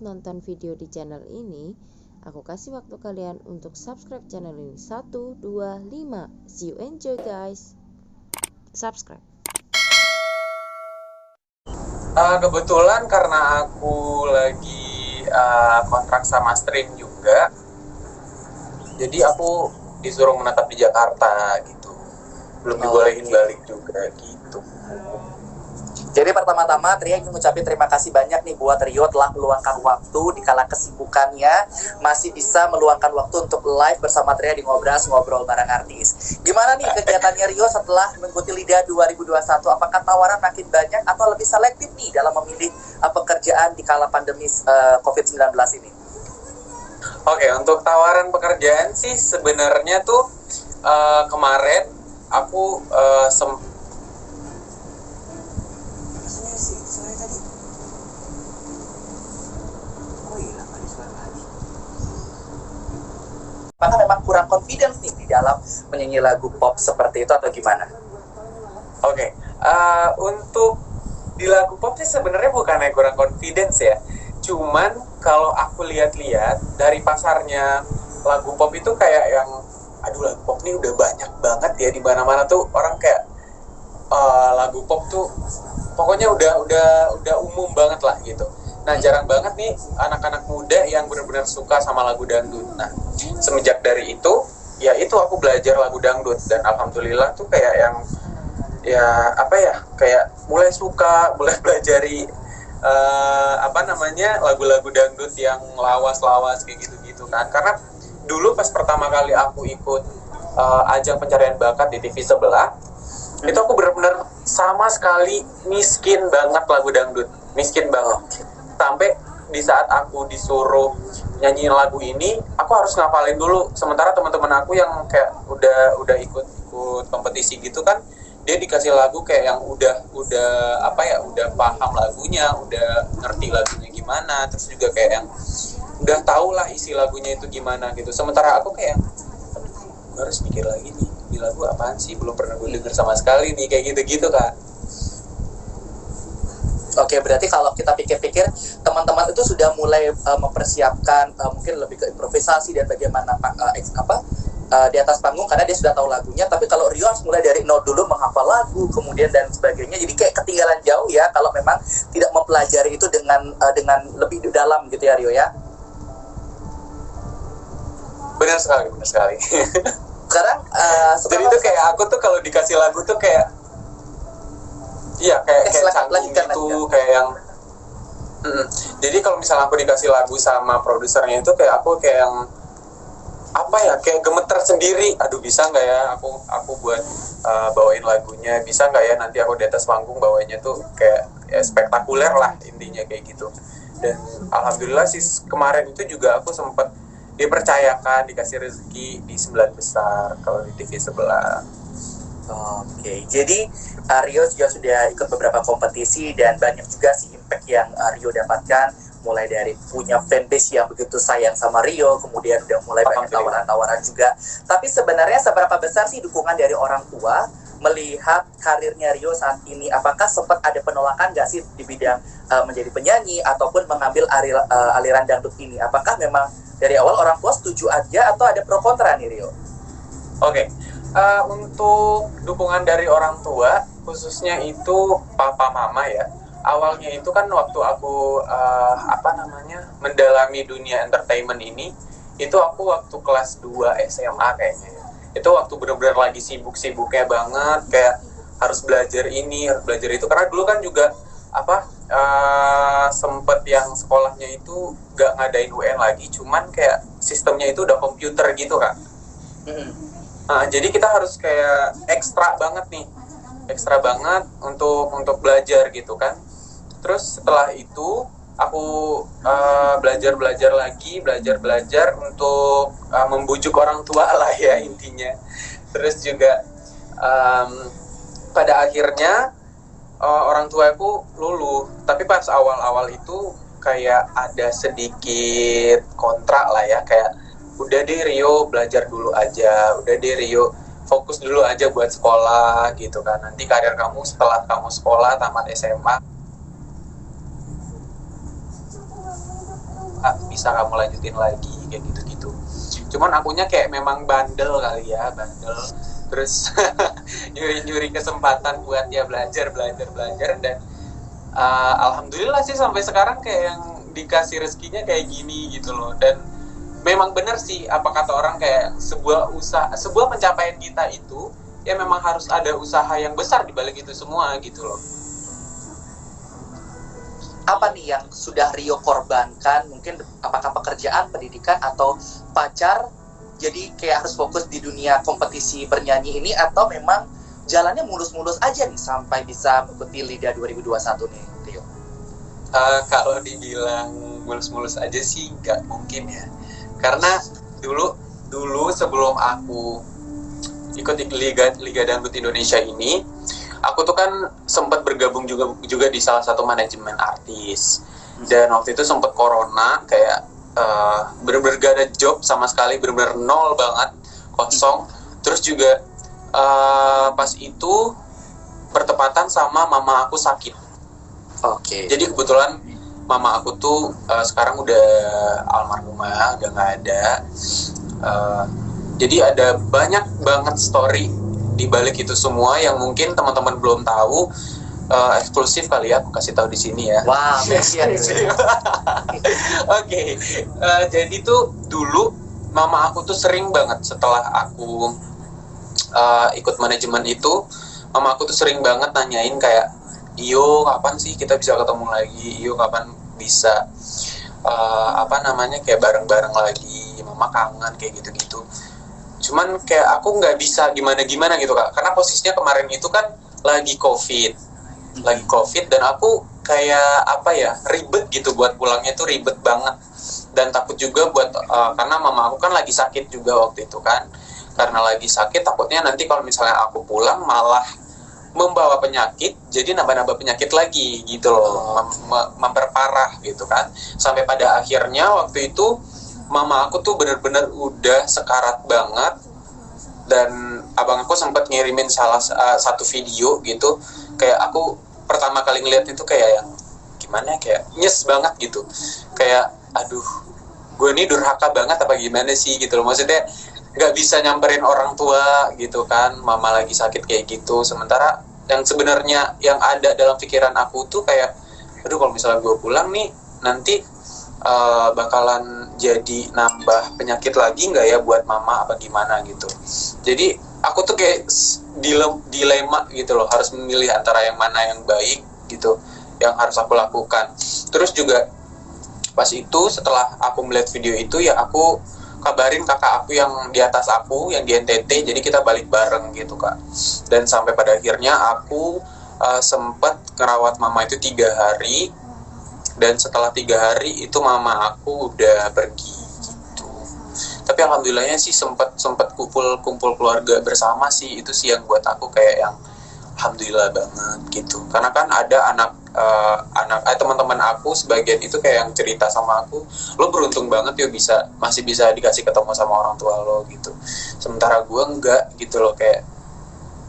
nonton video di channel ini, aku kasih waktu kalian untuk subscribe channel ini. 1, 2, 5. See you enjoy guys. Subscribe. Kebetulan karena aku lagi kontrak sama stream juga, jadi aku disuruh menetap di Jakarta gitu. Belum dibolehin balik juga gitu. Jadi pertama-tama Tria ingin ngucapin terima kasih banyak nih buat Rio telah meluangkan waktu di kala kesibukannya masih bisa meluangkan waktu untuk live bersama Tria di Ngobrol bareng artis. Gimana nih kegiatannya Rio setelah mengikuti LIDA 2021? Apakah tawaran makin banyak atau lebih selektif nih dalam memilih pekerjaan di kala pandemi COVID-19 ini? Oke, untuk tawaran pekerjaan sih sebenarnya tuh kemarin aku apakah memang kurang confidence nih di dalam menyanyi lagu pop seperti itu atau gimana? Oke, untuk di lagu pop sih sebenarnya bukannya kurang confidence ya. Cuman kalau aku lihat-lihat dari pasarnya lagu pop itu kayak yang, aduh lagu pop nih udah banyak banget ya di mana-mana tuh orang kayak lagu pop tuh pokoknya udah umum banget lah gitu. Nah jarang banget nih anak-anak muda yang benar-benar suka sama lagu dangdut. Nah semenjak dari itu, ya itu aku belajar lagu dangdut dan alhamdulillah tuh kayak yang kayak mulai suka, mulai belajari lagu-lagu dangdut yang lawas-lawas kayak gitu-gitu kan. Karena dulu pas pertama kali aku ikut ajang pencarian bakat di TV sebelah, itu aku benar-benar sama sekali miskin banget lagu dangdut, miskin banget. Sampai di saat aku disuruh nyanyiin lagu ini, aku harus ngapalin dulu. Sementara teman-teman aku yang kayak udah ikut kompetisi gitu kan, dia dikasih lagu kayak yang udah paham lagunya, udah ngerti lagunya gimana, terus juga kayak yang udah tau lah isi lagunya itu gimana gitu. Sementara aku kayak gue harus mikir lagi nih, di lagu apaan sih, belum pernah gue denger sama sekali nih, kayak gitu-gitu kan. Oke, berarti kalau kita pikir-pikir, teman-teman itu sudah mulai mempersiapkan mungkin lebih ke improvisasi dan bagaimana di atas panggung karena dia sudah tahu lagunya. Tapi kalau Rio harus mulai dari nol dulu menghafal lagu, kemudian dan sebagainya. Jadi kayak ketinggalan jauh ya kalau memang tidak mempelajari itu dengan lebih dalam gitu ya Rio ya. Benar sekali. Sekarang jadi itu kayak aku tuh kalau dikasih lagu tuh kayak kayak canggung gitu, kayak yang jadi kalau misalnya aku dikasih lagu sama produsernya itu kayak aku kayak yang kayak gemeter sendiri. Aduh bisa nggak ya aku buat bawain lagunya, bisa nggak ya nanti aku di atas panggung bawainnya tuh kayak spektakuler lah intinya kayak gitu. Dan alhamdulillah sih kemarin itu juga aku sempat dipercayakan, dikasih rezeki di 9 besar kalau di TV sebelah. Oke, jadi Rio juga sudah ikut beberapa kompetisi dan banyak juga sih impact yang Rio dapatkan, mulai dari punya fanbase yang begitu sayang sama Rio, kemudian udah mulai banyak tawaran-tawaran juga. Tapi sebenarnya seberapa besar sih dukungan dari orang tua melihat karirnya Rio saat ini? Apakah sempat ada penolakan nggak sih di bidang menjadi penyanyi ataupun mengambil aliran dangdut ini? Apakah memang dari awal orang tua setuju aja atau ada pro kontra nih Rio? Oke. Untuk dukungan dari orang tua, khususnya itu papa mama ya. Awalnya itu kan waktu aku mendalami dunia entertainment ini, itu aku waktu kelas 2 SMA kayaknya ya. Itu waktu benar-benar lagi sibuk-sibuknya banget, kayak harus belajar ini, harus belajar itu. Karena dulu kan juga sempet yang sekolahnya itu gak ngadain UN lagi, cuman kayak sistemnya itu udah komputer gitu kan. Jadi kita harus kayak ekstra banget untuk belajar gitu kan. Terus setelah itu aku belajar untuk membujuk orang tua lah ya intinya. Terus juga pada akhirnya orang tuaku luluh. Tapi pas awal-awal itu kayak ada sedikit kontrak lah ya, kayak udah deh Rio belajar dulu aja, udah deh Rio fokus dulu aja buat sekolah gitu kan, nanti karir kamu setelah kamu sekolah tamat SMA bisa kamu lanjutin lagi kayak gitu-gitu. Cuman akunya kayak memang bandel kali ya, bandel, terus nyuri-nyuri kesempatan buat ya belajar dan alhamdulillah sih sampai sekarang kayak yang dikasih rezekinya kayak gini gitu loh. Dan memang benar sih apa kata orang, kayak sebuah pencapaian kita itu ya memang harus ada usaha yang besar di balik itu semua gitu loh. Apa nih yang sudah Rio korbankan? Mungkin apakah pekerjaan, pendidikan, atau pacar? Jadi kayak harus fokus di dunia kompetisi bernyanyi ini, atau memang jalannya mulus-mulus aja nih sampai bisa mengikuti LIDA 2021 nih, Rio? Kalau dibilang mulus-mulus aja sih nggak mungkin ya. Karena dulu sebelum aku ikut Liga Dangdut Indonesia ini, aku tuh kan sempat bergabung juga di salah satu manajemen artis. Dan waktu itu sempat corona, kayak bener-bener gak ada job sama sekali, bener-bener nol banget, kosong. Terus juga pas itu bertepatan sama mama aku sakit. Oke. Jadi kebetulan mama aku tuh sekarang udah almarhumah, udah nggak ada. Jadi ada banyak banget story di balik itu semua yang mungkin teman-teman belum tahu. Eksklusif kali ya, aku kasih tahu di sini ya. Wah, Oke. Jadi tuh dulu mama aku tuh sering banget setelah aku ikut manajemen itu, mama aku tuh sering banget nanyain kayak, "Iyo, kapan sih kita bisa ketemu lagi? Iyo, kapan bisa kayak bareng-bareng lagi? Mama kangen," kayak gitu-gitu. Cuman kayak aku nggak bisa gimana-gimana gitu Kak, karena posisinya kemarin itu kan lagi covid dan aku kayak ribet gitu buat pulangnya tuh, ribet banget. Dan takut juga buat karena mama aku kan lagi sakit juga waktu itu kan, karena lagi sakit takutnya nanti kalau misalnya aku pulang malah membawa penyakit, jadi nambah-nambah penyakit lagi gitu loh, memperparah gitu kan. Sampai pada akhirnya waktu itu mama aku tuh bener-bener udah sekarat banget, dan abang aku sempat ngirimin salah satu video gitu. Kayak aku pertama kali ngeliat itu kayak yang gimana, kayak nyes banget gitu, kayak aduh gue ini durhaka banget apa gimana sih gitu loh. Maksudnya nggak bisa nyamperin orang tua gitu kan, mama lagi sakit kayak gitu. Sementara yang sebenarnya yang ada dalam pikiran aku tuh kayak, aduh kalau misalnya gue pulang nih nanti bakalan jadi nambah penyakit lagi nggak ya buat mama apa gimana gitu. Jadi aku tuh kayak dilema gitu loh, harus memilih antara yang mana yang baik gitu, yang harus aku lakukan. Terus juga pas itu setelah aku melihat video itu ya aku kabarin kakak aku yang di atas aku, yang di NTT, jadi kita balik bareng gitu Kak. Dan sampai pada akhirnya aku sempat ngerawat mama itu 3 hari. Dan setelah 3 hari itu mama aku udah pergi gitu. Tapi alhamdulillahnya sih sempat kumpul keluarga bersama sih. Itu sih yang buat aku kayak yang alhamdulillah banget gitu. Karena kan ada teman-teman aku sebagian itu kayak yang cerita sama aku, lo beruntung banget ya masih bisa dikasih ketemu sama orang tua lo gitu. Sementara gue enggak gitu loh, kayak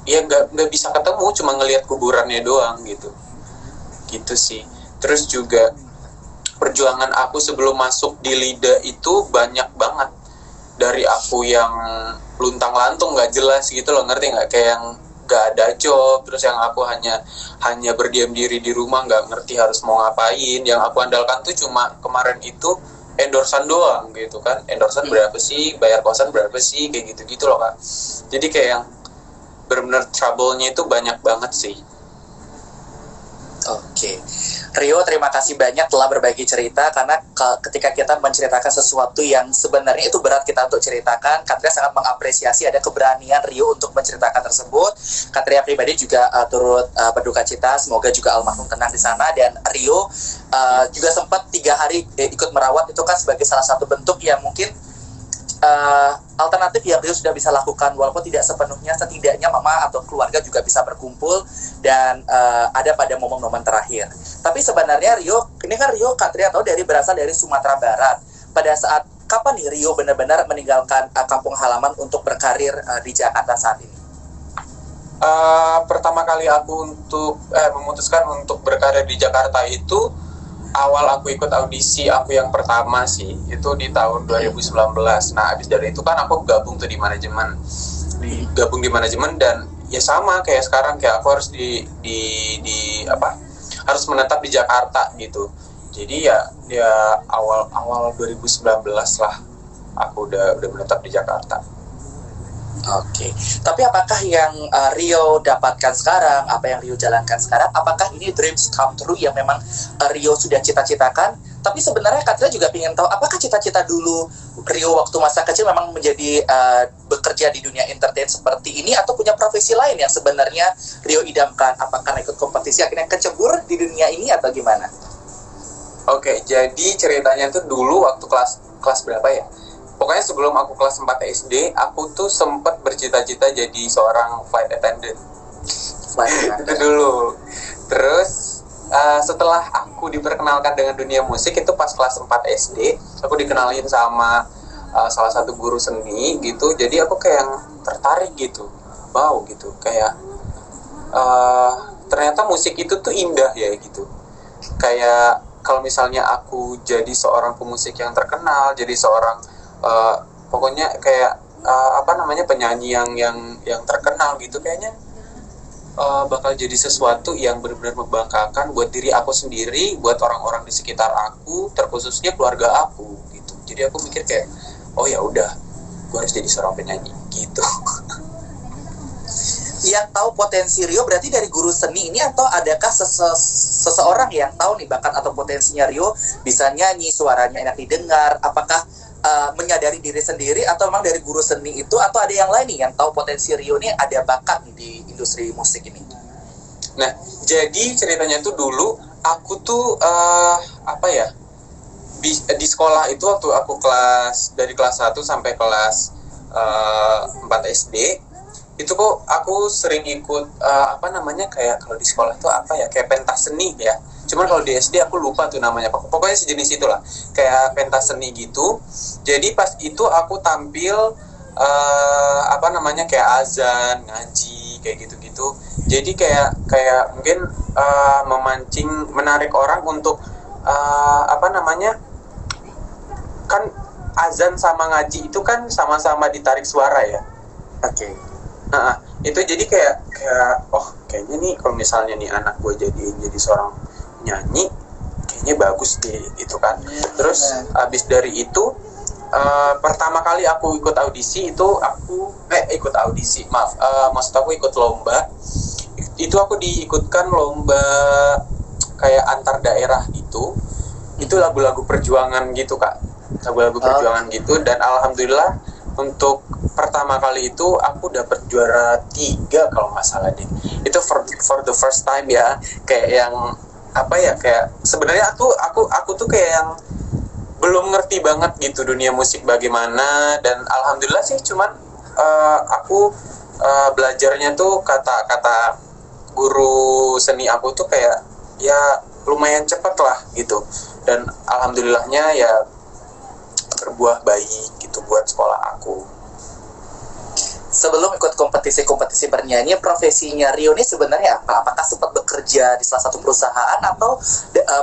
ya enggak bisa ketemu, cuma ngelihat kuburannya doang gitu sih. Terus juga perjuangan aku sebelum masuk di LIDA itu banyak banget. Dari aku yang luntang-lantung nggak jelas gitu loh, ngerti nggak, kayak yang nggak ada job, terus yang aku hanya berdiam diri di rumah, nggak ngerti harus mau ngapain. Yang aku andalkan tuh cuma kemarin itu endorsan doang gitu kan. Endorsan berapa sih, bayar kosan berapa sih, kayak gitu loh Kak. Jadi kayak yang benar-benar trouble-nya itu banyak banget sih. Oke. Rio, terima kasih banyak telah berbagi cerita, karena ketika kita menceritakan sesuatu yang sebenarnya itu berat kita untuk ceritakan, Katria sangat mengapresiasi ada keberanian Rio untuk menceritakan tersebut. Katria pribadi juga turut berduka cita, semoga juga almarhum tenang di sana. Dan Rio juga sempat 3 hari ikut merawat, itu kan sebagai salah satu bentuk yang mungkin alternatif yang Rio sudah bisa lakukan, walaupun tidak sepenuhnya, setidaknya mama atau keluarga juga bisa berkumpul dan ada pada momen-momen terakhir. Tapi sebenarnya Rio, ini kan Rio Katria tahu berasal dari Sumatera Barat. Pada saat kapan nih Rio benar-benar meninggalkan kampung halaman untuk berkarir di Jakarta saat ini? Pertama kali aku memutuskan untuk berkarir di Jakarta itu awal aku ikut audisi aku yang pertama sih itu di tahun 2019. Nah, habis dari itu kan aku gabung tuh di manajemen. Gabung di manajemen dan ya sama kayak sekarang, kayak aku harus di apa? Harus menetap di Jakarta gitu. Jadi ya awal 2019 lah aku udah menetap di Jakarta. Oke, tapi apakah yang Rio dapatkan sekarang, apa yang Rio jalankan sekarang, apakah ini dreams come true yang memang Rio sudah cita-citakan? Tapi sebenarnya Katria juga ingin tahu, apakah cita-cita dulu Rio waktu masa kecil memang menjadi bekerja di dunia entertain seperti ini, atau punya profesi lain yang sebenarnya Rio idamkan? Apakah ikut kompetisi akhirnya kecebur di dunia ini atau gimana? Oke, jadi ceritanya tuh dulu waktu kelas berapa ya? Pokoknya sebelum aku kelas 4 SD, aku tuh sempat bercita-cita jadi seorang flight attendant. Itu dulu. Terus setelah aku diperkenalkan dengan dunia musik itu pas kelas 4 SD, aku dikenalin sama salah satu guru seni gitu. Jadi aku kayak yang tertarik gitu. Wow gitu, kayak ternyata musik itu tuh indah ya gitu. Kayak kalau misalnya aku jadi seorang pemusik yang terkenal, jadi seorang pokoknya kayak penyanyi yang terkenal gitu, kayaknya bakal jadi sesuatu yang benar-benar membanggakan buat diri aku sendiri, buat orang-orang di sekitar aku, terkhususnya keluarga aku gitu. Jadi aku mikir kayak, oh ya udah, gue harus jadi seorang penyanyi gitu. Yang tahu potensi Rio berarti dari guru seni ini, atau adakah seseorang yang tahu nih bakat atau potensinya Rio bisa nyanyi, suaranya enak didengar? Apakah menyadari diri sendiri, atau memang dari guru seni itu, atau ada yang lain nih yang tahu potensi Rio nih ada bakat nih di industri musik ini? Nah, jadi ceritanya tuh dulu aku tuh di sekolah itu waktu aku dari kelas 1 sampai kelas 4 SD itu kok aku sering ikut kayak kalau di sekolah tuh kayak pentas seni ya. Cuman kalau di SD aku lupa tuh namanya, pokoknya sejenis itulah, kayak pentas seni gitu. Jadi pas itu aku tampil kayak azan, ngaji, kayak gitu-gitu. Jadi kayak mungkin menarik orang untuk kan azan sama ngaji itu kan sama-sama ditarik suara ya. Oke. Nah, itu jadi kayak kayaknya nih kalau misalnya nih anak gue jadi seorang nyanyi, kayaknya bagus deh gitu kan. Terus abis dari itu pertama kali aku ikut audisi itu maksud aku ikut lomba. Itu aku diikutkan lomba kayak antar daerah gitu. Itu lagu-lagu perjuangan gitu Kak, lagu-lagu perjuangan gitu. Dan alhamdulillah untuk pertama kali itu aku dapat juara 3 kalau nggak salah deh. Itu for the first time ya, kayak yang kayak sebenarnya aku tuh kayak yang belum ngerti banget gitu dunia musik bagaimana, dan alhamdulillah sih cuman aku belajarnya tuh kata guru seni aku tuh kayak ya lumayan cepet lah gitu, dan alhamdulillahnya ya berbuah baik gitu buat sekolah aku. Sebelum ikut kompetisi bernyanyi, profesinya Rio ini sebenarnya apa? Apakah sempat bekerja di salah satu perusahaan, atau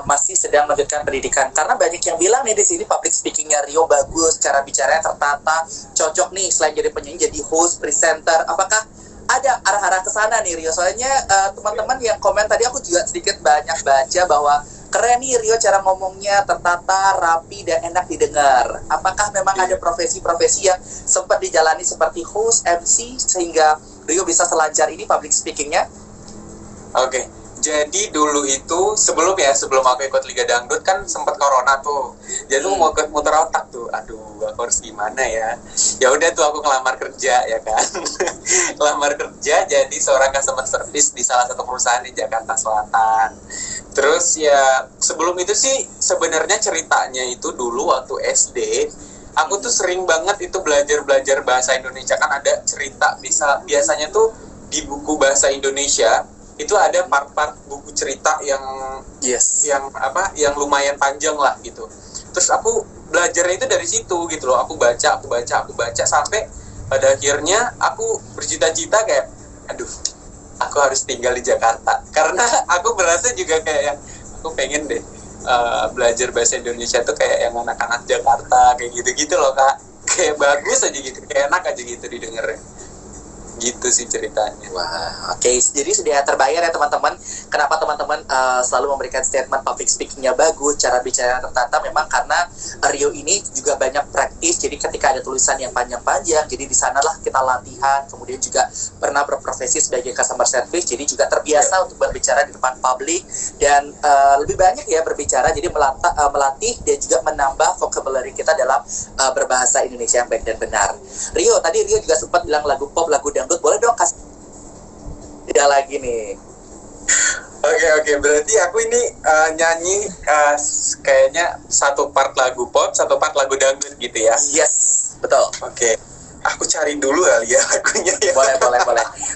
masih sedang melanjutkan pendidikan? Karena banyak yang bilang nih di sini public speakingnya Rio bagus, cara bicaranya tertata, cocok nih selain jadi penyanyi jadi host, presenter. Apakah ada arah-arah ke sana nih Rio? Soalnya teman-teman yang komen tadi aku juga sedikit banyak baca bahwa keren nih Rio, cara ngomongnya tertata, rapi, dan enak didengar. Apakah memang ada profesi-profesi yang sempat dijalani seperti host, MC, sehingga Rio bisa selancar ini public speakingnya? Oke, jadi dulu itu sebelum aku ikut Liga Dangdut kan sempat corona tuh. Jadi mau ikut muter otak tuh. Aduh, aku harus gimana ya? Ya udah tuh aku ngelamar kerja ya kan. Ngelamar kerja jadi seorang customer service di salah satu perusahaan di Jakarta Selatan. Terus ya sebelum itu sih sebenarnya ceritanya itu dulu waktu SD aku tuh sering banget itu belajar bahasa Indonesia. Kan ada cerita biasanya tuh di buku bahasa Indonesia itu ada part-part buku cerita yang lumayan panjang lah gitu. Terus aku belajarnya itu dari situ gitu loh. Aku baca sampai pada akhirnya aku bercita-cita kayak aduh, aku harus tinggal di Jakarta, karena aku berasa juga kayak aku pengen deh belajar bahasa Indonesia tuh kayak yang anak-anak Jakarta kayak gitu-gitu loh Kak, kayak bagus aja gitu, kayak enak aja gitu didengerin. Gitu sih ceritanya. Wah, oke. Jadi sudah terbayar ya teman-teman. Kenapa teman-teman selalu memberikan statement public speakingnya bagus, cara bicara tertata, memang karena Rio ini juga banyak praktis. Jadi ketika ada tulisan yang panjang-panjang, jadi di sanalah kita latihan. Kemudian juga pernah berprofesi sebagai customer service, jadi juga terbiasa untuk berbicara di depan publik dan lebih banyak ya berbicara. Jadi melatih dan juga menambah vocabulary kita dalam berbahasa Indonesia yang baik dan benar. Rio, tadi Rio juga sempat bilang lagu pop, lagu dangdut, boleh dong kasih tidak lagi nih. Oke, berarti aku ini nyanyi kayaknya satu part lagu pop, satu part lagu dangdut gitu ya. Yes, betul. Oke, aku cari dulu kali ya lagunya ya. Boleh.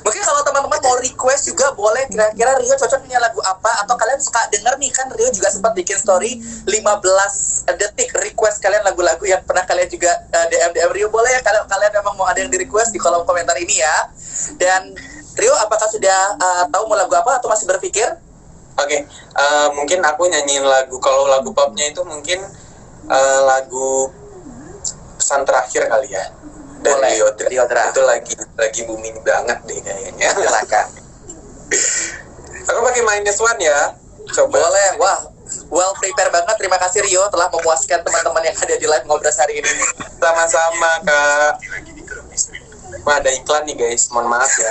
Mungkin kalau teman-teman mau request juga boleh, kira-kira Rio cocok punya lagu apa, atau kalian suka denger nih, kan Rio juga sempat bikin story 15 detik request kalian lagu-lagu yang pernah kalian juga DM Rio. Boleh ya kalau kalian memang mau ada yang di request di kolom komentar ini ya. Dan Rio, apakah sudah tahu mau lagu apa atau masih berpikir? Oke, mungkin aku nyanyiin lagu, kalau lagu popnya itu mungkin lagu Pesan Terakhir kali ya. Dari Ryodra. Itu lagi booming banget deh kayaknya. Silakan. Aku pakai -1 ya. Coba. Boleh. Wah, well prepare banget. Terima kasih Rio telah memuaskan teman-teman yang ada di live Ngobras hari ini. Sama-sama Kak. Wah, ada iklan nih guys. Mohon maaf ya.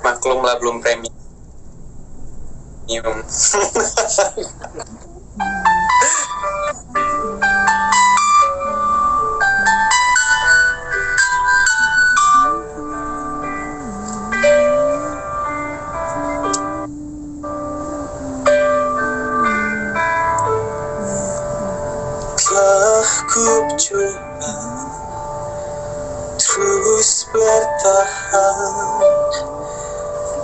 Maklum lah belum premium. Ku coba terus bertahan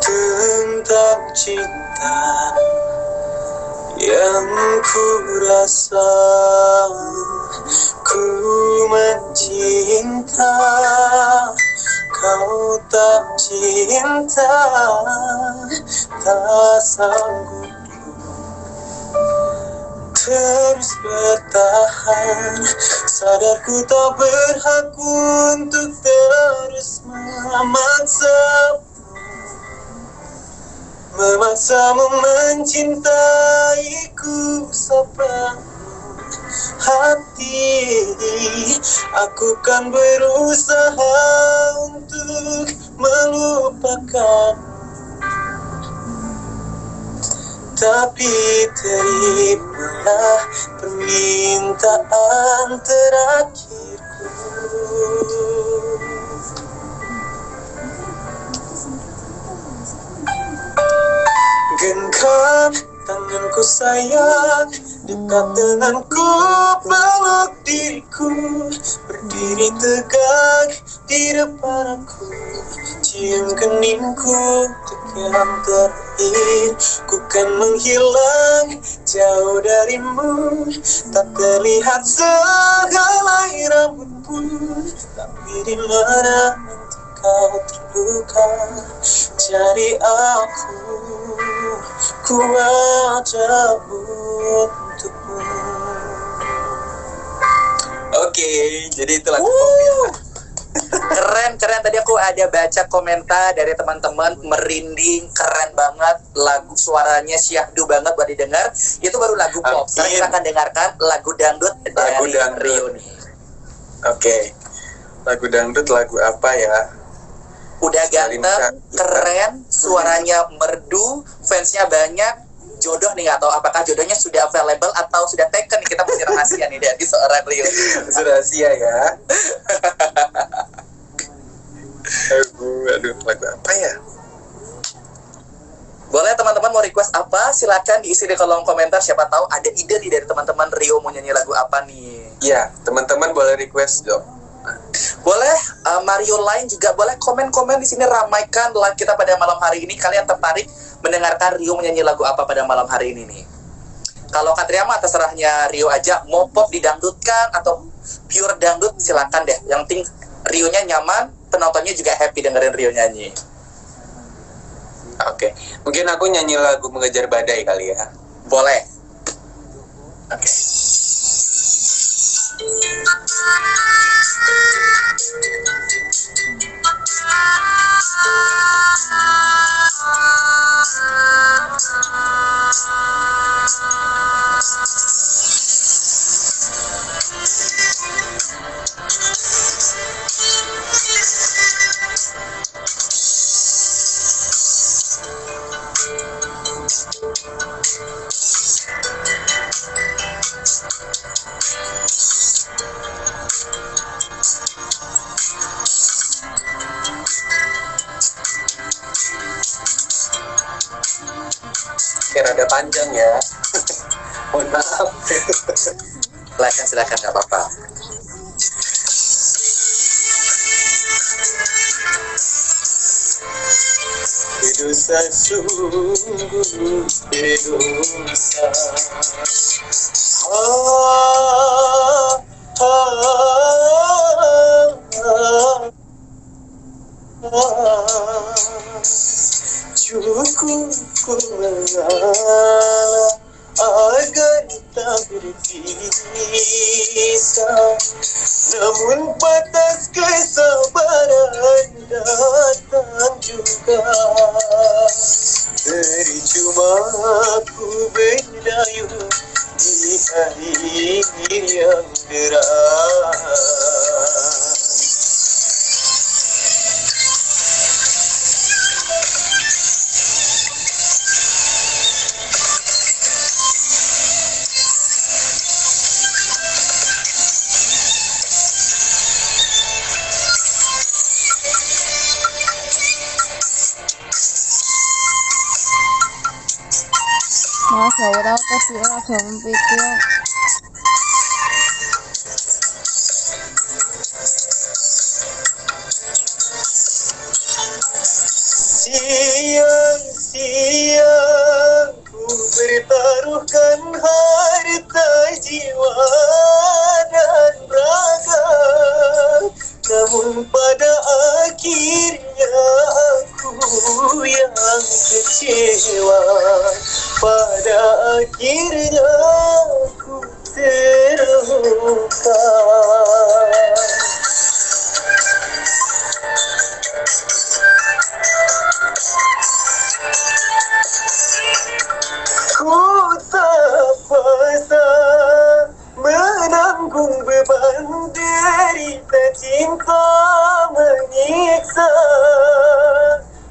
tentang cinta yang ku rasa. Ku mencinta, kau tak cinta, tak sanggup terus bertahan. Sadar ku tak berhak untuk terus memaksamu mencintaiku sepenuh hati. Aku kan berusaha untuk melupakan, tapi terimalah permintaan terakhirku. Genggam tanganku sayang, dekat denganku, peluk diriku, berdiri tegak di depan aku, cium keningku, tegang terakhir. Ku kan menghilang jauh darimu, tak terlihat sehelai rambut pun, tapi di mana nanti kau terluka, jadi ku ada untukmu. Oke, jadi itu lagu Keren. Tadi aku ada baca komentar dari teman-teman, merinding, keren banget, lagu suaranya syahdu banget buat didengar. Itu baru lagu pop. Sekarang kita akan dengarkan lagu dangdut dari Rio nih. Oke. Lagu dangdut lagu apa ya? Udah ganteng, keren, suaranya merdu, fansnya banyak. Jodoh nih, nggak tahu apakah jodohnya sudah available atau sudah taken nih. Kita masih rahasia nih dari seorang Rio. Rahasia ya. Aduh, lagu apa ya? Boleh teman-teman mau request apa? Silakan diisi di kolom komentar. Siapa tahu ada ide nih dari teman-teman Rio mau nyanyi lagu apa nih? Iya, teman-teman boleh request dong. Boleh, Mario lain juga boleh komen-komen di sini, ramaikan live kita pada malam hari ini. Kalian tertarik mendengarkan Rio menyanyi lagu apa pada malam hari ini nih? Kalau Katria mah terserahnya Rio aja, mau pop didangdutkan atau pure dangdut silakan deh. Yang penting Rio-nya nyaman, penontonnya juga happy dengerin Rio nyanyi. Oke, mungkin aku nyanyi lagu Mengejar Badai kali ya. Boleh. Oke. Rada panjang ya. Mohon maaf. Silakan nggak apa-apa. Berdosa sungguh berdosa. Cukup ku mengalah agar tak berpisah. Namun batas kesabaran datang juga. Percuma ku berdayung di hari yang deras. Mas, ya udah tes ya, jangan pikir. Siang-siang ku bertaruhkan harta jiwa dan raga, namun pada akhirnya aku yang kecewa. Pada akhirnya aku terluka. Ku tak kuasa menanggung beban derita cinta menyiksa.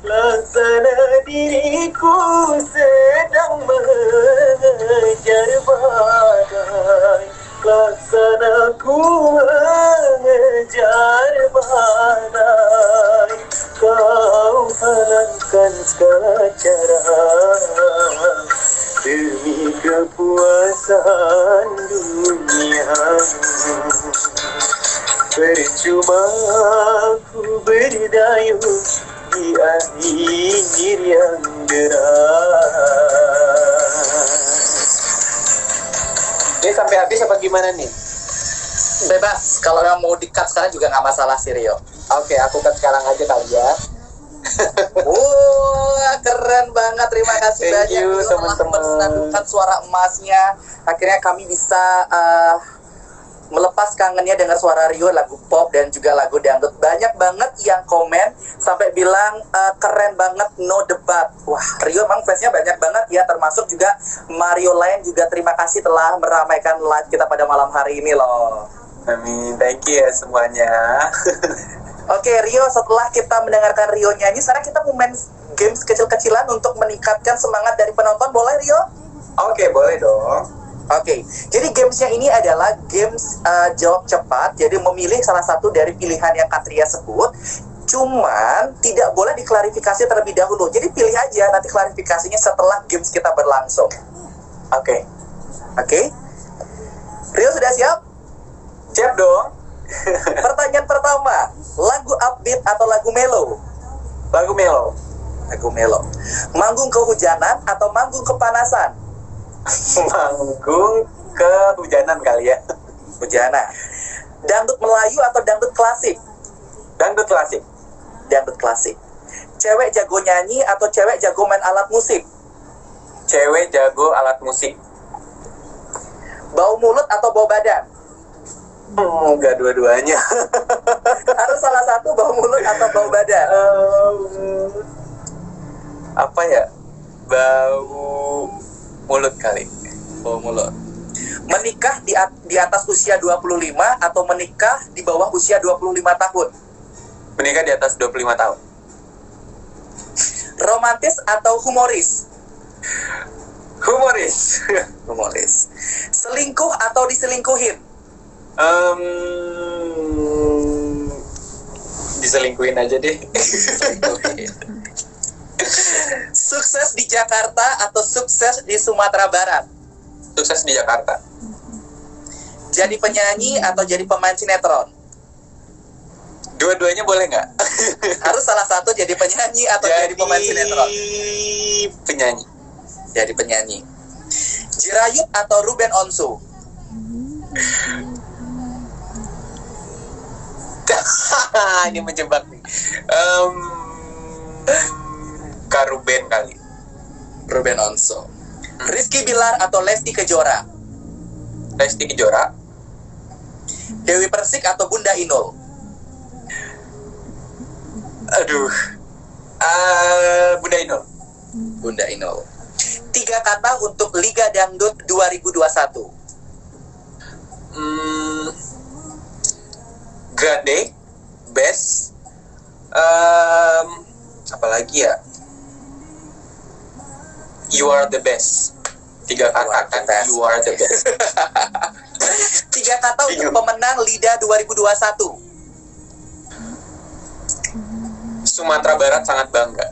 Laksana diriku sedang mengejar badai. Laksana ku mengejar badai. Kau halangkan segala cara demi kepuasan dunia. Percuma ku berdayung di akhir yang deras. Ini sampai habis apa gimana nih? Bebas, kalau yang mau di-cut sekarang juga nggak masalah sih, Rio. Oke, aku cut sekarang aja kali ya. Wah, keren banget. Terima kasih Thank banyak you, Rio telah teman-teman. mensenandungkan suara emasnya. Akhirnya kami bisa melepas kangennya dengar suara Rio, lagu pop dan juga lagu dangdut. Banyak banget yang komen sampai bilang keren banget, no debat. Wah, Rio emang fansnya banyak banget ya, termasuk juga Mario Lain juga. Terima kasih telah meramaikan live kita pada malam hari ini loh. Amin, thank you ya semuanya. Oke, Rio, setelah kita mendengarkan Rio nyanyi, sekarang kita mau main games kecil-kecilan untuk meningkatkan semangat dari penonton. Boleh, Rio? Oke, boleh dong. Oke, jadi gamesnya ini adalah games jawab cepat. Jadi memilih salah satu dari pilihan yang Katria sebut. Cuman tidak boleh diklarifikasi terlebih dahulu. Jadi pilih aja, nanti klarifikasinya setelah games kita berlangsung. Oke. Oke? Rio sudah siap? Siap dong. Pertanyaan pertama, lagu upbeat atau lagu mellow? Lagu melo. Lagu mellow. Manggung kehujanan atau manggung kepanasan? Manggung kehujanan kali ya. Hujanan. Dangdut Melayu atau dangdut klasik? Dangdut klasik. Dangdut klasik. Cewek jago nyanyi atau cewek jago main alat musik? Cewek jago alat musik. Bau mulut atau bau badan? Enggak dua-duanya. Harus salah satu, bau mulut atau bau badan. Apa ya? Bau mulut kali. Bau mulut. Menikah di atas usia 25 atau menikah di bawah usia 25 tahun? Menikah di atas 25 tahun. Romantis atau humoris? Humoris. Humoris. Selingkuh atau diselingkuhin? Diselingkuhin aja deh. Sukses di Jakarta atau sukses di Sumatera Barat? Sukses di Jakarta. Jadi penyanyi atau jadi pemain sinetron? Dua-duanya boleh nggak? Harus salah satu, jadi penyanyi atau jadi pemain sinetron? Penyanyi. Jadi penyanyi. Jirayut atau Ruben Onsu? Ini menjebak nih. Karuben kali. Ruben Onsu. Rizky Bilar atau Lesti Kejora? Lesti Kejora. Dewi Persik atau Bunda Inul? Aduh. Bunda Inul. Bunda Inul. 3 kata untuk Liga Dangdut 2021. Grande, best. Apalagi ya? You are the best. 3 kata kan. You are the best. 3 kata untuk pemenang LIDA 2021. Sumatera Barat sangat bangga.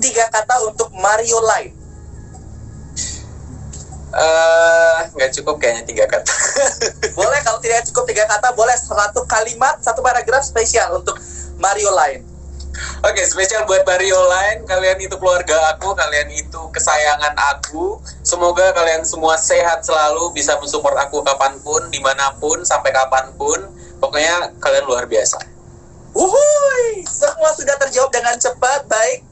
3 kata untuk Mario Live. Nggak cukup kayaknya 3 kata. Boleh, kalau tidak cukup 3 kata, boleh 1 kalimat, 1 paragraf spesial untuk Mario Live. Oke, spesial buat Mario Line. Kalian itu keluarga aku, kalian itu kesayangan aku. Semoga kalian semua sehat selalu, bisa mensupport aku kapanpun, dimanapun, sampai kapanpun. Pokoknya kalian luar biasa. Wuhui, semua sudah terjawab dengan cepat, baik.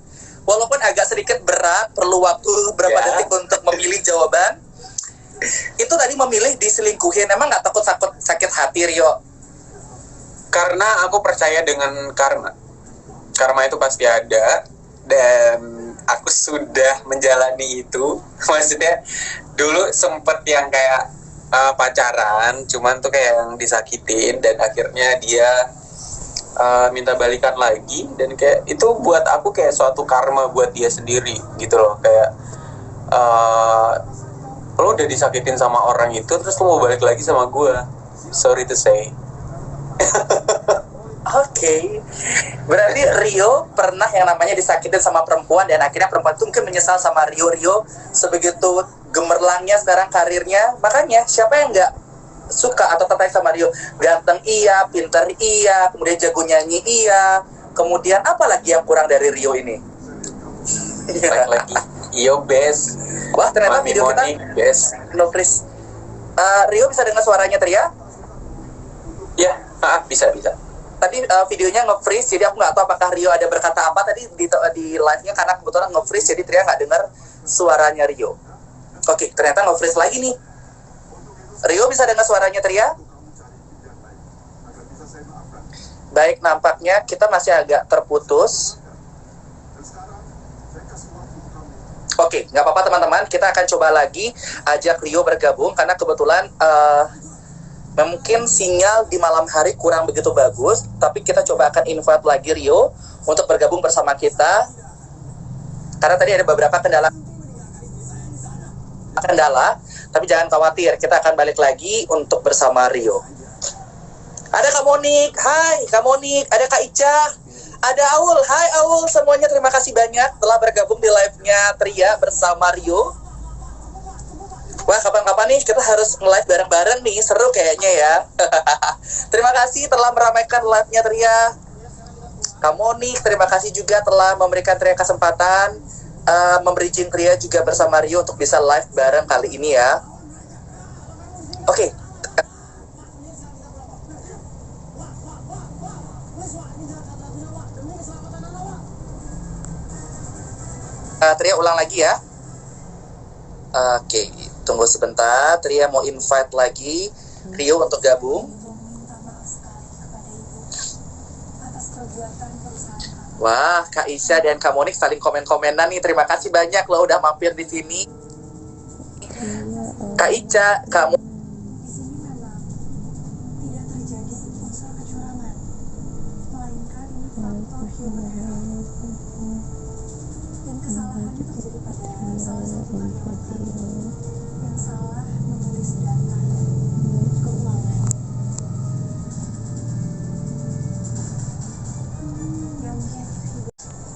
Walaupun agak sedikit berat, perlu waktu berapa detik untuk memilih jawaban. Itu tadi memilih diselingkuhin, emang nggak takut sakit hati, Rio? Karena aku percaya dengan karma. Karma itu pasti ada, dan aku sudah menjalani itu. Maksudnya dulu sempet yang kayak pacaran, cuman tuh kayak yang disakitin, dan akhirnya dia minta balikan lagi, dan kayak itu buat aku kayak suatu karma buat dia sendiri gitu loh. Kayak lo udah disakitin sama orang itu, terus lo mau balik lagi sama gue. Sorry to say. Oke. Berarti Rio pernah yang namanya disakitin sama perempuan, dan akhirnya perempuan itu mungkin menyesal sama Rio sebegitu gemerlangnya sekarang karirnya. Makanya siapa yang nggak suka atau tertarik sama Rio? Ganteng iya, pinter iya, kemudian jago nyanyi iya, kemudian apa lagi yang kurang dari Rio ini? Lagi Iyo best. Wah, ternyata Mami video Moni, kita best. no freeze. Rio bisa dengar suaranya Tria? Ya, bisa. Tadi videonya nge-freeze, jadi aku nggak tahu apakah Rio ada berkata apa tadi di live-nya, karena kebetulan nge-freeze, jadi Tria nggak dengar suaranya Rio. Oke, ternyata nge-freeze lagi nih. Rio bisa dengar suaranya Tria? Baik, nampaknya kita masih agak terputus. Oke, nggak apa-apa teman-teman, kita akan coba lagi ajak Rio bergabung, karena kebetulan mungkin sinyal di malam hari kurang begitu bagus, tapi kita coba akan invite lagi Rio untuk bergabung bersama kita, karena tadi ada beberapa kendala, tapi jangan khawatir, kita akan balik lagi untuk bersama Rio. Ada Kak Monik, hai Kak Monik, ada Kak Ica, ada Aul, hai Aul, semuanya terima kasih banyak telah bergabung di live-nya Tria bersama Rio. Wah, kapan-kapan nih kita harus nge-live bareng-bareng nih, seru kayaknya ya. Terima kasih telah meramaikan live-nya Tria. Kak Monik, terima kasih juga telah memberikan Tria kesempatan, membridging Tria juga bersama Rio untuk bisa live bareng kali ini ya. Oke. Tria ulang lagi ya. Oke, tunggu sebentar. Tria mau invite lagi Rio untuk gabung. Wah, Kak Isya dan Kak Monik saling komen-komenan nih. Terima kasih banyak loh udah mampir di sini. Kak Ica, Kak Monik.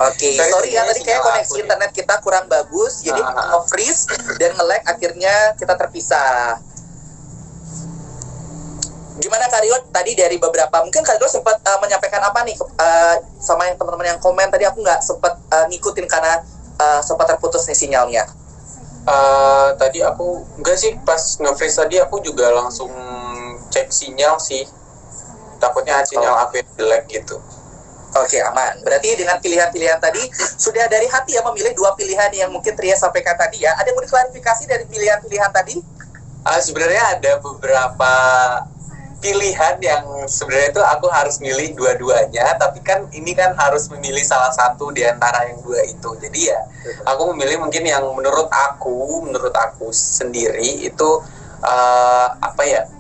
Oke, sorry ya tadi kayak koneksi internet kita kurang bagus, jadi nge-freeze dan nge-lag, akhirnya kita terpisah. Gimana Kak Rio tadi dari beberapa, mungkin Kak Rio sempat menyampaikan apa nih sama yang teman-teman yang komen tadi, aku nggak sempat ngikutin karena sempat terputus nih sinyalnya. Tadi aku enggak sih, pas nge-freeze tadi aku juga langsung cek sinyal sih, takutnya sinyal aku yang jelek gitu. Oke, aman. Berarti dengan pilihan-pilihan tadi sudah dari hati ya memilih dua pilihan yang mungkin Tria sampaikan tadi ya. Ada yang mau diklarifikasi dari pilihan-pilihan tadi? Sebenarnya ada beberapa pilihan yang sebenarnya itu aku harus milih dua-duanya, tapi kan ini kan harus memilih salah satu di antara yang dua itu. Jadi ya aku memilih mungkin yang menurut aku sendiri itu apa ya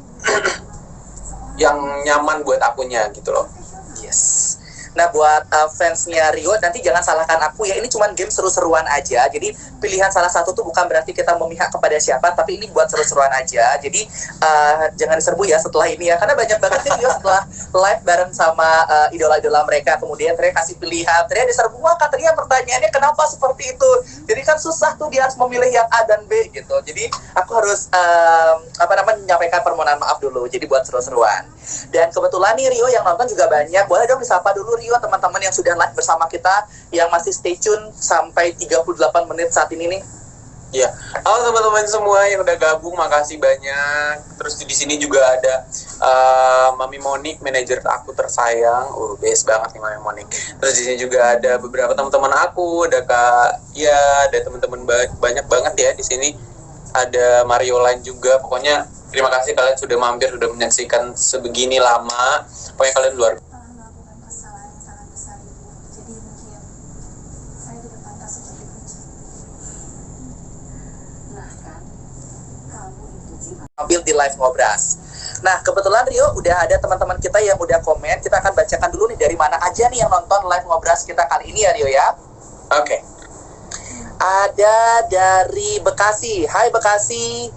yang nyaman buat akunya gitu loh. Yes. Nah, buat fansnya Rio, nanti jangan salahkan aku ya, ini cuma game seru-seruan aja. Jadi pilihan salah satu tuh bukan berarti kita memihak kepada siapa, tapi ini buat seru-seruan aja. Jadi jangan diserbu ya setelah ini ya, karena banyak banget sih Rio setelah live bareng sama idola-idola mereka, kemudian Tria kasih pilihan, Tria diserbu, wah Kak Tria pertanyaannya kenapa seperti itu? Jadi kan susah tuh dia harus memilih yang A dan B gitu. Jadi aku harus menyampaikan permohonan maaf dulu. Jadi buat seru-seruan. Dan kebetulan nih Rio yang nonton juga banyak. Boleh dong disapa dulu Rio teman-teman yang sudah live bersama kita, yang masih stay tune sampai 38 menit saat ini nih. Ya, halo teman-teman semua yang udah gabung, makasih banyak. Terus di sini juga ada Mami Monik, manajer aku tersayang. Best banget nih Mami Monik. Terus di sini juga ada beberapa teman-teman aku, ada Kak, ya, ada teman-teman banyak banget ya di sini. Ada Mario Line juga. Pokoknya terima kasih kalian sudah mampir, sudah menyaksikan sebegini lama. Pokoknya kalian luar biasa. Ambil di live ngobras. Nah, kebetulan Rio udah ada teman-teman kita yang udah komen. Kita akan bacakan dulu nih dari mana aja nih yang nonton live ngobras kita kali ini ya Rio ya. Oke. Ada dari Bekasi. Hai Bekasi.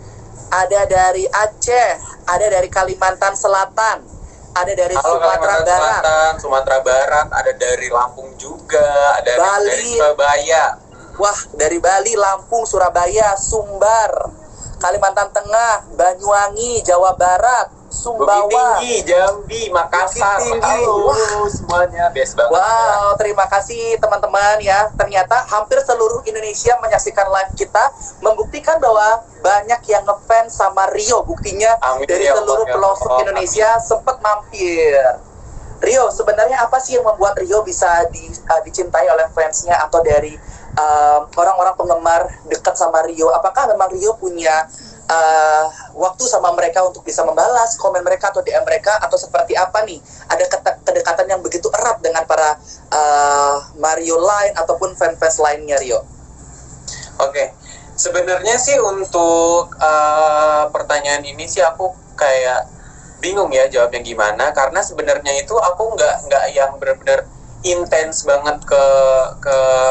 Ada dari Aceh. Ada dari Kalimantan Selatan. Ada dari Sumatera Barat. Ada dari Lampung juga. Ada Bali, dari Surabaya. Wah, dari Bali, Lampung, Surabaya, Sumbar, Kalimantan Tengah, Banyuwangi, Jawa Barat, Sumbawa, Bukit Tinggi, Jambi, Makassar. Halo semuanya, best banget. Wow, terima kasih teman-teman ya. Ternyata hampir seluruh Indonesia menyaksikan live kita, membuktikan bahwa banyak yang ngefans sama Rio. Buktinya dari seluruh pelosok Indonesia sempat mampir. Rio, sebenarnya apa sih yang membuat Rio bisa dicintai oleh fansnya atau dari orang-orang penggemar dekat sama Rio? Apakah memang Rio punya waktu sama mereka untuk bisa membalas komen mereka atau DM mereka, atau seperti apa nih? Ada kedekatan yang begitu erat dengan para Mario lain ataupun fans lainnya Rio? Oke. Sebenarnya sih untuk pertanyaan ini sih aku kayak bingung ya jawabnya gimana, karena sebenarnya itu aku nggak yang benar-benar intens banget ke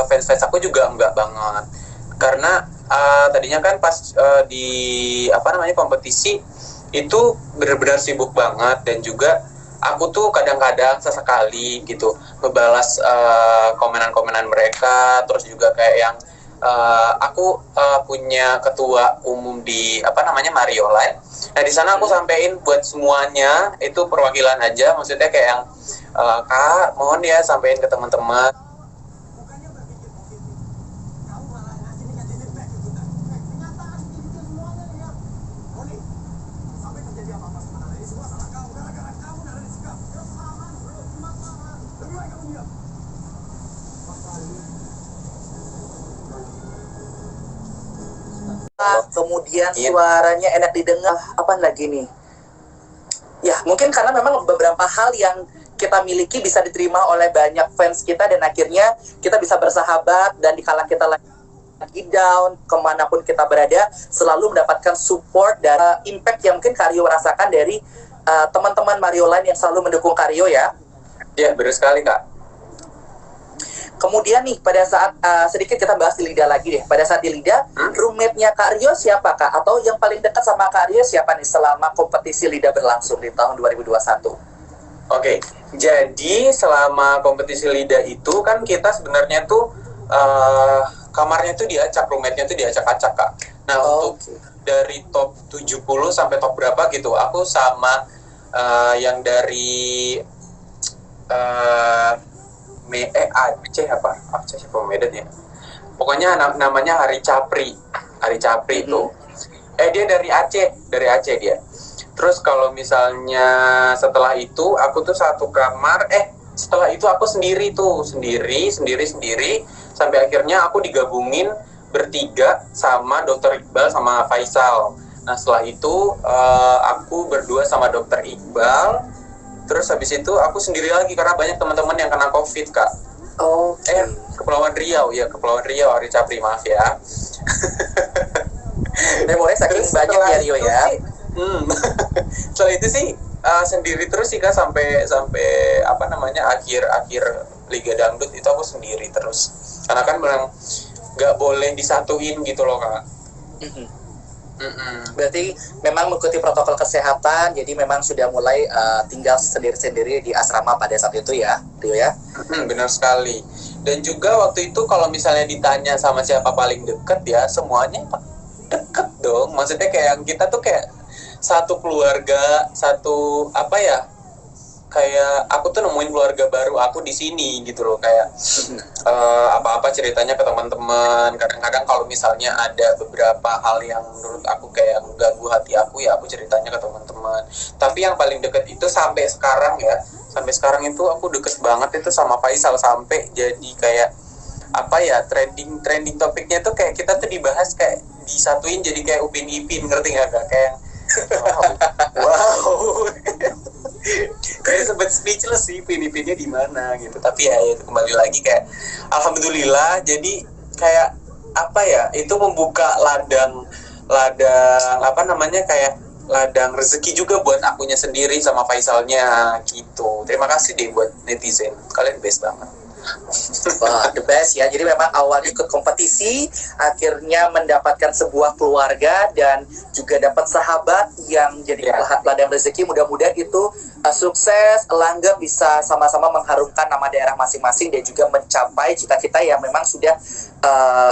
fans aku juga enggak banget, karena tadinya kan pas di kompetisi itu benar-benar sibuk banget, dan juga aku tuh kadang-kadang sesekali gitu ngebalas komenan-komenan mereka. Terus juga kayak yang aku punya ketua umum di Mario Line. Nah di sana aku sampein buat semuanya, itu perwakilan aja, maksudnya kayak yang Kak, mohon ya sampein ke teman-teman. kemudian suaranya enak didengar. Apa lagi nih? Ya, mungkin karena memang beberapa hal yang kita miliki bisa diterima oleh banyak fans kita, dan akhirnya kita bisa bersahabat, dan dikala kita lagi down, kemanapun kita berada, selalu mendapatkan support dan impact yang mungkin Kak Rio rasakan dari teman-teman Mario lain yang selalu mendukung Kak Rio ya. Ya, benar sekali Kak. Kemudian nih, pada saat sedikit kita bahas di Lida lagi deh. Pada saat di Lida, roommate-nya Kak Rio siapa Kak? Atau yang paling dekat sama Kak Rio siapa nih selama kompetisi Lida berlangsung di tahun 2021? Oke, jadi selama kompetisi Lida itu kan kita sebenarnya tuh kamarnya tuh diacak, roommate-nya tuh diacak-acak Kak. Nah, untuk dari top 70 sampai top berapa gitu, aku sama yang dari Aceh siapa Medan ya, pokoknya namanya Hari Capri itu dia dari Aceh dia. Terus kalau misalnya setelah itu aku tuh satu kamar, setelah itu aku sendiri sampai akhirnya aku digabungin bertiga sama Dokter Iqbal sama Faisal. Nah setelah itu aku berdua sama Dokter Iqbal. Terus habis itu aku sendiri lagi karena banyak teman-teman yang kena COVID Kak. Kepulauan Riau Hari Capri, maaf ya. Mulai saking banyak ya Rio ya. Setelah itu sih sendiri terus sih Kak, sampai akhir Liga Dangdut itu aku sendiri terus. Karena kan memang nggak boleh disatuin gitu loh Kak. Berarti memang mengikuti protokol kesehatan, jadi memang sudah mulai tinggal sendiri-sendiri di asrama pada saat itu ya, Rio ya? Benar sekali. Dan juga waktu itu kalau misalnya ditanya sama siapa paling deket ya, semuanya deket dong. Maksudnya kayak kita tuh kayak satu keluarga, kayak aku tuh nemuin keluarga baru aku di sini gitu loh, kayak apa-apa ceritanya ke teman-teman. Kadang-kadang kalau misalnya ada beberapa hal yang menurut aku kayak mengganggu hati aku, ya aku ceritanya ke teman-teman. Tapi yang paling deket itu sampai sekarang itu aku deket banget itu sama Faisal, sampai jadi kayak trending topiknya tuh kayak kita tuh dibahas kayak disatuin jadi kayak Upin Ipin, ngerti nggak Kak? Kayak wow. Kayak sempet speechless sih, Upin-Ipinnya di mana gitu. Tapi ya itu kembali lagi kayak alhamdulillah, jadi kayak itu membuka ladang kayak ladang rezeki juga buat akunya sendiri sama Faisalnya gitu. Terima kasih deh buat netizen, kalian best banget. Wah, the best ya. Jadi memang awal ikut kompetisi, akhirnya mendapatkan sebuah keluarga dan juga dapat sahabat yang jadi ladang rezeki. Mudah-mudahan itu sukses, langgeng, bisa sama-sama mengharumkan nama daerah masing-masing dan juga mencapai cita-cita yang memang sudah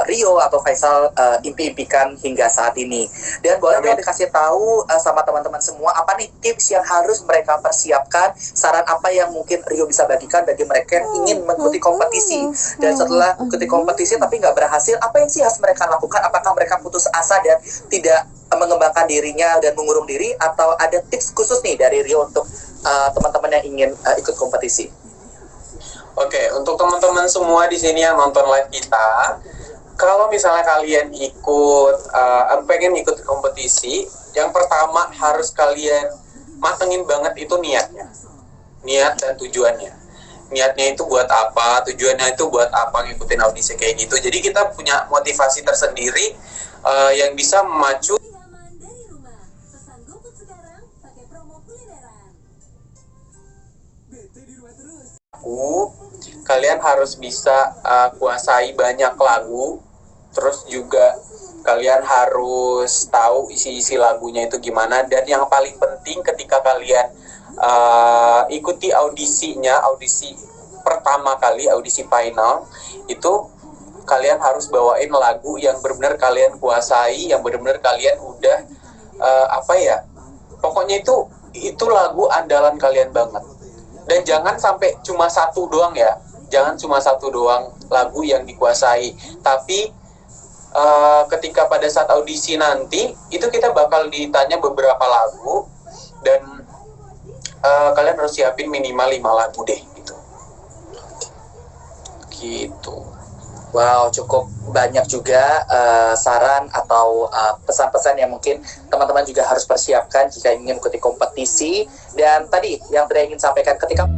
Rio atau Faisal impi-impikan hingga saat ini. Dan boleh dong dikasih tahu sama teman-teman semua, apa nih tips yang harus mereka persiapkan, saran apa yang mungkin Rio bisa bagikan bagi mereka yang ingin mengikuti kompetisi, dan setelah mengikuti kompetisi tapi nggak berhasil, apa yang sih harus mereka lakukan? Apakah mereka putus asa dan tidak mengembangkan dirinya dan mengurung diri, atau ada tips khusus nih dari Rio untuk teman-teman yang ingin ikut kompetisi? Oke, untuk teman-teman semua di sini yang nonton live kita, kalau misalnya kalian pengen ikut kompetisi, yang pertama harus kalian matengin banget itu niat dan tujuannya. Niatnya itu buat apa, tujuannya itu buat apa ngikutin audisi kayak gitu. Jadi kita punya motivasi tersendiri yang bisa memacu kalian harus bisa kuasai banyak lagu, terus juga kalian harus tahu isi-isi lagunya itu gimana. Dan yang paling penting ketika kalian ikuti audisi pertama kali, audisi final, itu kalian harus bawain lagu yang benar-benar kalian kuasai, yang benar-benar kalian udah pokoknya itu lagu andalan kalian banget. Dan jangan sampai cuma satu doang ya, jangan cuma satu doang lagu yang dikuasai, tapi ketika pada saat audisi nanti itu kita bakal ditanya beberapa lagu, dan kalian harus siapin minimal 5 lagu deh gitu. Wow, cukup banyak juga saran atau pesan-pesan yang mungkin teman-teman juga harus persiapkan jika ingin mengikuti kompetisi. Dan tadi yang Tria ingin sampaikan, ketika